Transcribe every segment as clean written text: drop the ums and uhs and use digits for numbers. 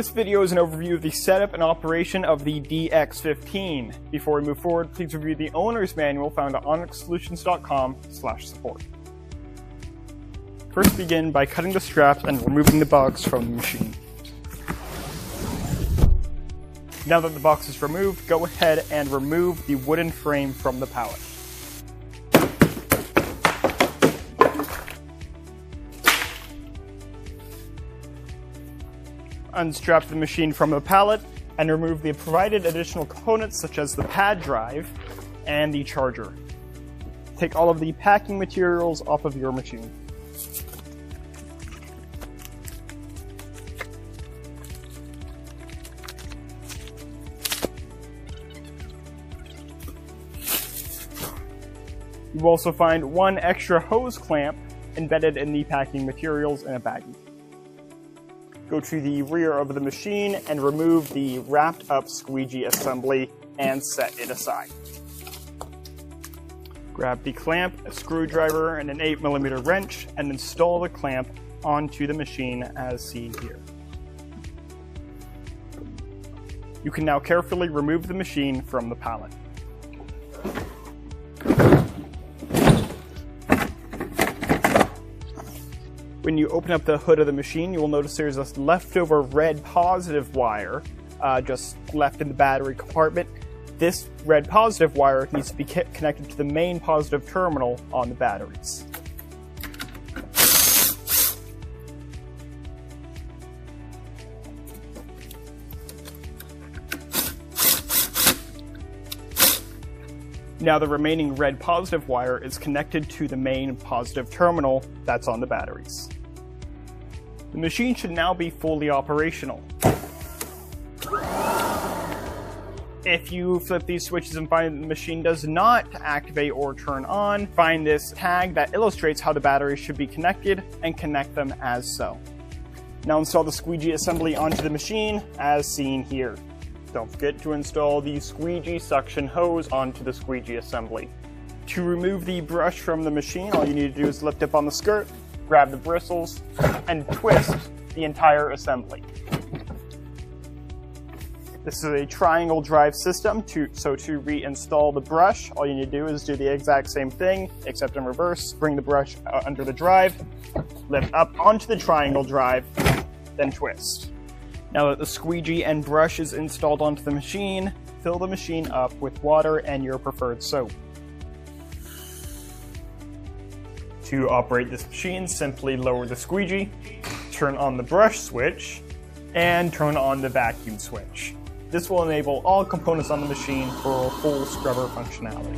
This video is an overview of the setup and operation of the DX15. Before we move forward, please review the owner's manual found at onyxsolutions.com/support. First, begin by cutting the straps and removing the box from the machine. Now that the box is removed, go ahead and remove the wooden frame from the pallet. Unstrap the machine from the pallet and remove the provided additional components such as the pad drive and the charger. Take all of the packing materials off of your machine. You will also find one extra hose clamp embedded in the packing materials in a baggie. Go to the rear of the machine and remove the wrapped up squeegee assembly and set it aside. Grab the clamp, a screwdriver, and an 8mm wrench and install the clamp onto the machine as seen here. You can now carefully remove the machine from the pallet. When you open up the hood of the machine, you will notice there's a leftover red positive wire just left in the battery compartment. This red positive wire needs to be connected to the main positive terminal on the batteries. Now the remaining red positive wire is connected to the main positive terminal that's on the batteries. The machine should now be fully operational. If you flip these switches and find the machine does not activate or turn on, find this tag that illustrates how the batteries should be connected and connect them as so. Now install the squeegee assembly onto the machine as seen here. Don't forget to install the squeegee suction hose onto the squeegee assembly. To remove the brush from the machine, all you need to do is lift up on the skirt, grab the bristles, and twist the entire assembly. This is a triangle drive system, so to reinstall the brush, all you need to do is do the exact same thing, except in reverse. Bring the brush under the drive, lift up onto the triangle drive, then twist. Now that the squeegee and brush is installed onto the machine, fill the machine up with water and your preferred soap. To operate this machine, simply lower the squeegee, turn on the brush switch, and turn on the vacuum switch. This will enable all components on the machine for full scrubber functionality.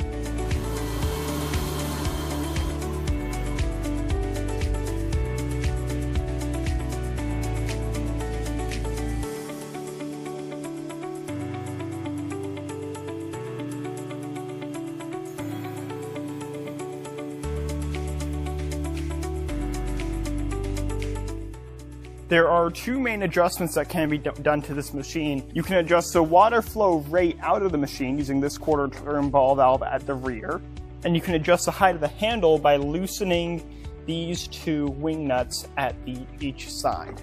There are two main adjustments that can be done to this machine. You can adjust the water flow rate out of the machine using this quarter turn ball valve at the rear. And you can adjust the height of the handle by loosening these two wing nuts at each side.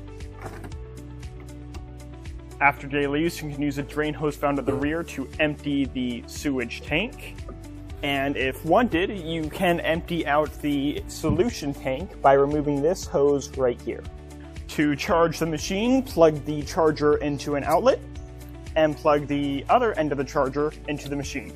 After daily use, you can use a drain hose found at the rear to empty the sewage tank. And if wanted, you can empty out the solution tank by removing this hose right here. To charge the machine, plug the charger into an outlet and plug the other end of the charger into the machine.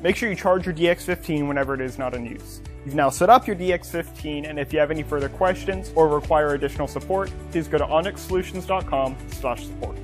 Make sure you charge your DX15 whenever it is not in use. You've now set up your DX15, and if you have any further questions or require additional support, please go to onyxsolutions.com/support.